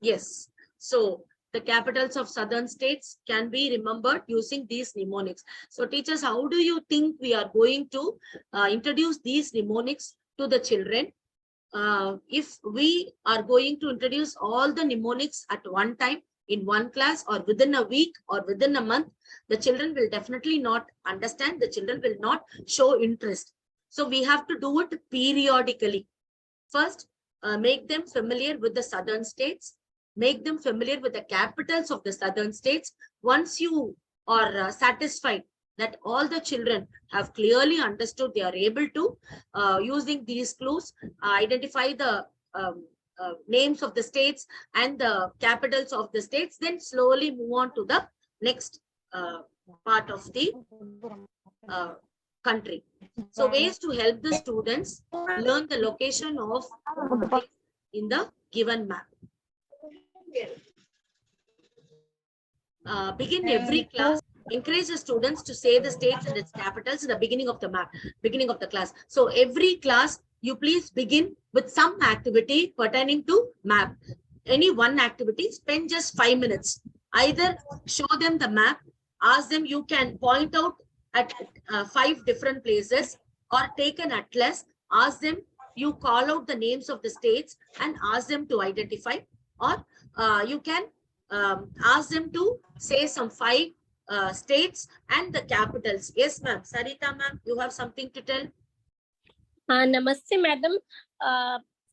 Yes. So the capitals of southern states can be remembered using these mnemonics. So teachers, how do you think we are going to introduce these mnemonics to the children? If we are going to introduce all the mnemonics at one time in one class or within a week or within a month, the children will definitely not understand. The children will not show interest. So we have to do it periodically. First, make them familiar with the southern states, make them familiar with the capitals of the southern states. Once you are satisfied that all the children have clearly understood, they are able to, using these clues, identify the names of the states and the capitals of the states, then slowly move on to the next part of the country. So ways to help the students learn the location of in the given map. Begin every class. Encourage the students to say the states and its capitals in the beginning of the map, beginning of the class. So every class, you please begin with some activity pertaining to map. Any one activity, spend just 5 minutes. Either show them the map, ask them, you can point out at 5 different places, or take an atlas, ask them, you call out the names of the states and ask them to identify, or you can ask them to say some 5 states and the capitals. Yes, ma'am. Sarita, ma'am, you have something to tell?
Namaste, madam.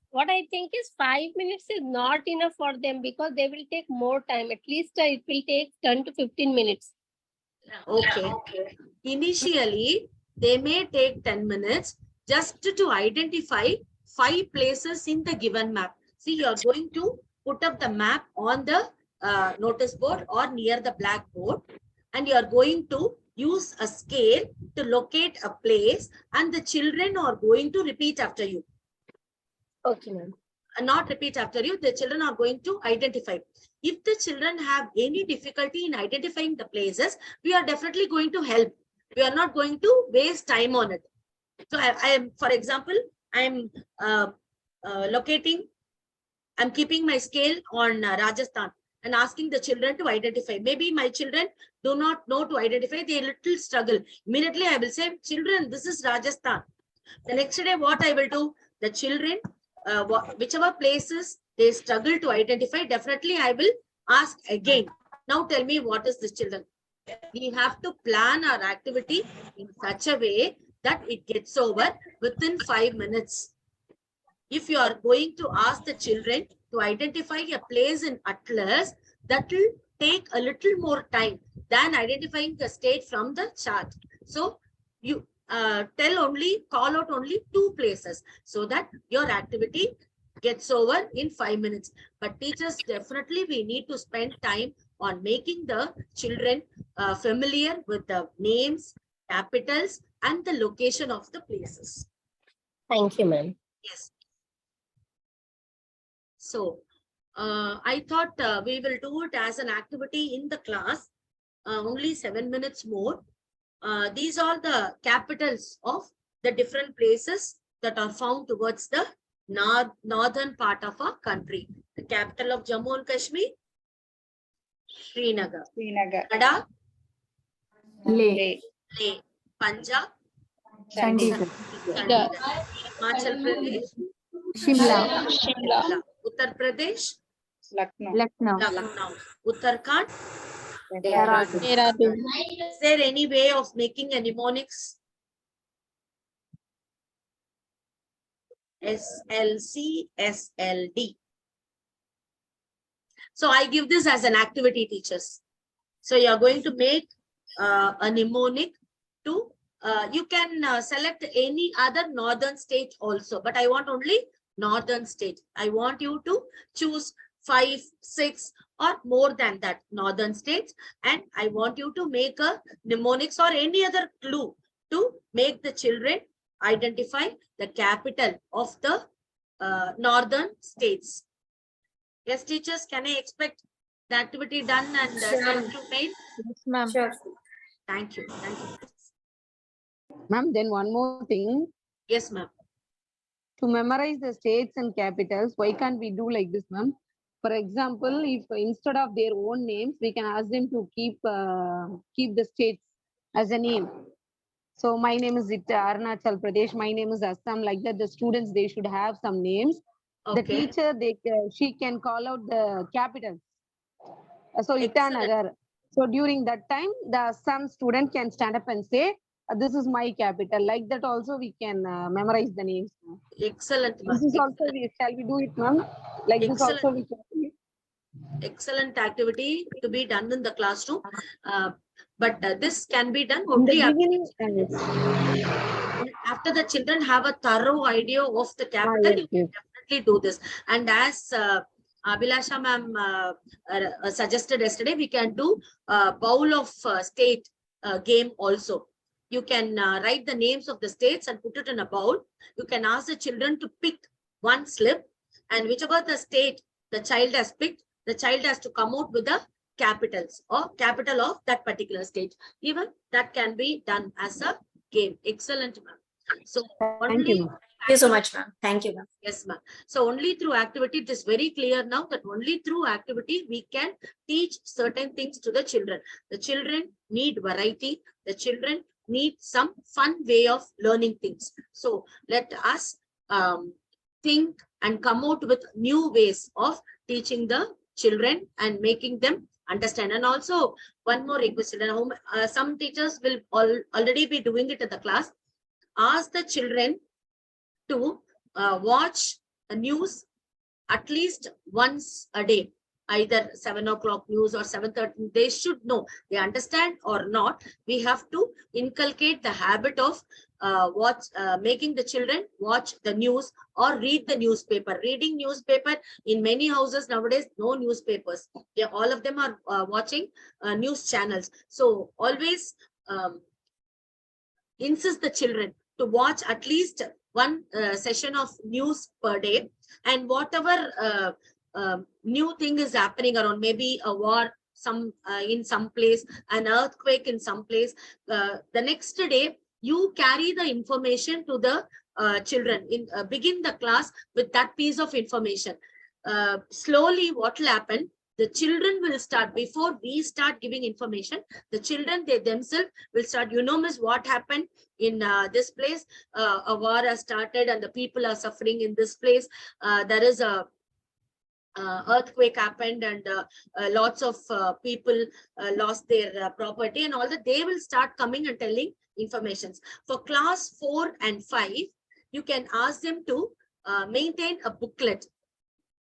What I think is 5 minutes is not enough for them because they will take more time. At least it will take 10 to 15 minutes.
Okay. Initially, they may take 10 minutes just to identify 5 places in the given map. See, you are going to put up the map on the notice board or near the blackboard, and you are going to use a scale to locate a place, and the children are going to repeat after you.
Okay, ma'am.
Not repeat after you, the children are going to identify. If the children have any difficulty in identifying the places, we are definitely going to help. We are not going to waste time on it. So I am, for example, I'm I'm keeping my scale on Rajasthan and asking the children to identify. Maybe my children do not know to identify, they little struggle. Immediately I will say, children, this is Rajasthan. The next day, what I will do, the children, whichever places they struggle to identify, definitely I will ask again. Now tell me, what is this, children? We have to plan our activity in such a way that it gets over within 5 minutes. If you are going to ask the children to identify a place in Atlas, that will take a little more time than identifying the state from the chart. So you call out only 2 places so that your activity gets over in 5 minutes. But teachers, definitely we need to spend time on making the children familiar with the names, capitals, and the location of the places.
Thank you, ma'am.
Yes. So I thought we will do it as an activity in the class, only 7 minutes more. These are the capitals of the different places that are found towards the northern part of our country. The capital of Jammu and Kashmir, Srinagar. Ladakh,
Leh.
Punjab,
Chandigarh.
Himachal Pradesh,
Shimla.
Uttar Pradesh,
Lucknow.
Uttarakhand,
Dehradun.
Is there any way of making a mnemonics? SLC, SLD. So I give this as an activity, teachers. So you are going to make a mnemonic to, you can select any other northern state also, but I want only northern state. I want you to choose 5, 6 or more than that northern states, and I want you to make a mnemonics or any other clue to make the children identify the capital of the northern states. Yes, teachers, can I expect the activity done and sent to mail?
Yes, ma'am.
Sure.
Thank you. Thank you.
Ma'am, then one more thing.
Yes, ma'am.
To memorize the states and capitals, why can't we do like this, ma'am? For example, if instead of their own names, we can ask them to keep the states as a name. So my name is Arunachal Pradesh. My name is Assam. Like that, the students, they should have some names. The
Okay.
teacher, she can call out the capitals. So Itanagar. So during that time, some student can stand up and say, this is my capital. Like that also we can memorize the names.
Excellent, ma'am.
This is also, shall we do it, ma'am? Like this also we can do it.
Excellent activity to be done in the classroom. But this can be done only after the children have a thorough idea of the capital. You can definitely do this. And as Abhilasha ma'am suggested yesterday, we can do a bowl of state game also. You can write the names of the states and put it in a bowl. You can ask the children to pick one slip, and whichever the state the child has picked, the child has to come out with the capitals or capital of that particular state. Even that can be done as a game. Excellent, ma'am. So
Thank you so much, ma'am. Thank you, ma'am.
Yes, ma'am. So only through activity, it is very clear now that only through activity we can teach certain things to the children. The children need variety. The children need some fun way of learning things. So let us think and come out with new ways of teaching the children and making them understand. And also one more request, some teachers will already be doing it in the class. Ask the children to watch the news at least once a day, either 7 o'clock news or 7:30. They should know, they understand or not. We have to inculcate the habit of making the children watch the news or read the newspaper. Reading newspaper in many houses nowadays, no newspapers. All of them are watching news channels. So always insist the children to watch at least one session of news per day, and whatever new thing is happening around, maybe a war in some place, an earthquake in some place, the next day you carry the information to the children. Begin the class with that piece of information. Slowly what will happen, the children will start, before we start giving information, the children, they themselves will start, miss, what happened in this place, a war has started and the people are suffering in this place, there is a earthquake happened and lots of people lost their property and all that. They will start coming and telling informations. For class 4 and 5, you can ask them to maintain a booklet.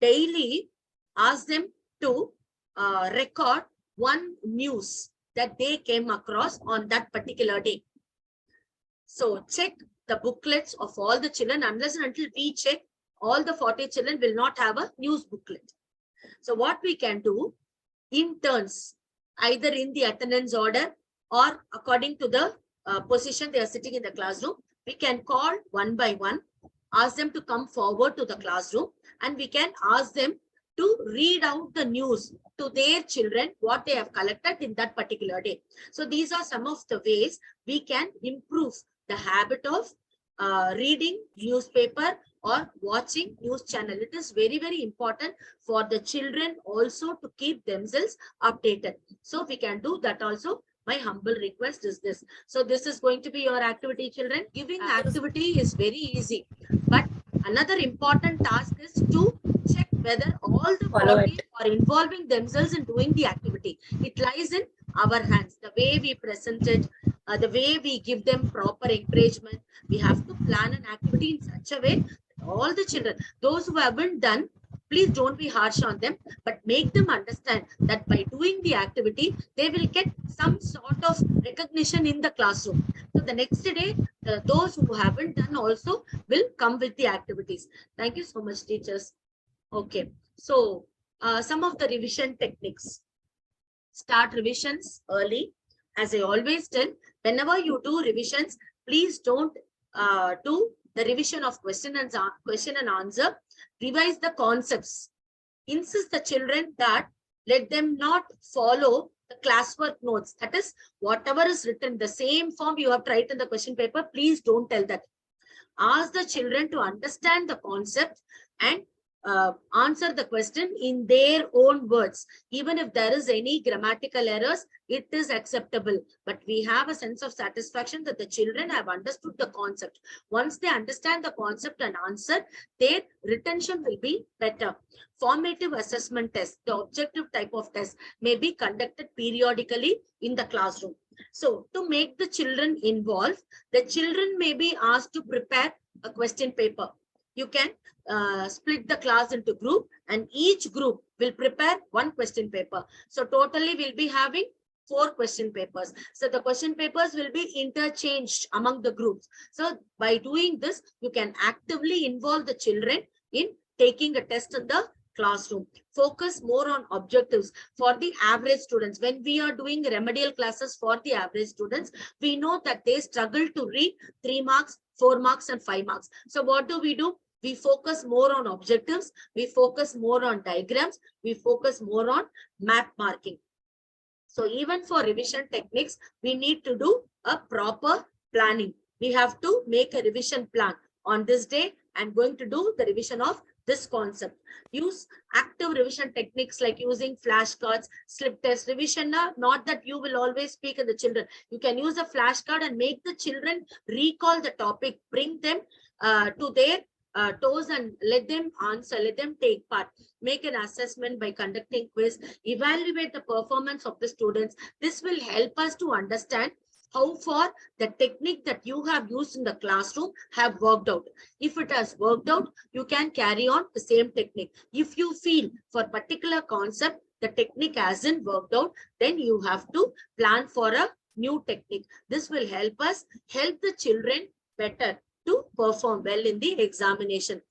Daily, ask them to record one news that they came across on that particular day. So check the booklets of all the children. Unless and until we check, all the 40 children will not have a news booklet. So what we can do, in turns, either in the attendance order or according to the position they are sitting in the classroom, we can call one by one, ask them to come forward to the classroom, and we can ask them to read out the news to their children, what they have collected in that particular day. So these are some of the ways we can improve the habit of reading newspaper or watching news channel. It is very, very important for the children also to keep themselves updated. So we can do that also. My humble request is this. So this is going to be your activity, children. Giving activity is very easy, but another important task is to check whether all the bodies are involving themselves in doing the activity. It lies in our hands. The way we present it, the way we give them proper encouragement. We have to plan an activity in such a way that all the children, those who haven't done, please don't be harsh on them, but make them understand that by doing the activity, they will get some sort of recognition in the classroom. So the next day, those who haven't done also will come with the activities. Thank you so much, teachers. Okay, so some of the revision techniques. Start revisions early. As I always tell, whenever you do revisions, please don't do the revision of question and answer. Revise the concepts. Insist the children that let them not follow the classwork notes. That is, whatever is written, the same form you have tried in the question paper, please don't tell that. Ask the children to understand the concept and answer the question in their own words. Even if there is any grammatical errors, it is acceptable. But we have a sense of satisfaction that the children have understood the concept. Once they understand the concept and answer, their retention will be better. Formative assessment test, the objective type of test, may be conducted periodically in the classroom. So to make the children involved, the children may be asked to prepare a question paper. You can split the class into group, and each group will prepare one question paper. So totally we'll be having 4 question papers. So the question papers will be interchanged among the groups. So by doing this, you can actively involve the children in taking a test in the classroom. Focus more on objectives for the average students. When we are doing remedial classes for the average students, we know that they struggle to read 3 marks, 4 marks, and 5 marks. So what do? We focus more on objectives. We focus more on diagrams. We focus more on map marking. So even for revision techniques, we need to do a proper planning. We have to make a revision plan. On this day, I'm going to do the revision of this concept. Use active revision techniques like using flashcards, slip test revision. Not that you will always speak in the children. You can use a flashcard and make the children recall the topic, bring them to their toes and let them answer, let them take part. Make an assessment by conducting quiz, evaluate the performance of the students. This will help us to understand how far the technique that you have used in the classroom have worked out. If it has worked out, you can carry on the same technique. If you feel for a particular concept, the technique hasn't worked out, then you have to plan for a new technique. This will help us help the children better to perform well in the examination.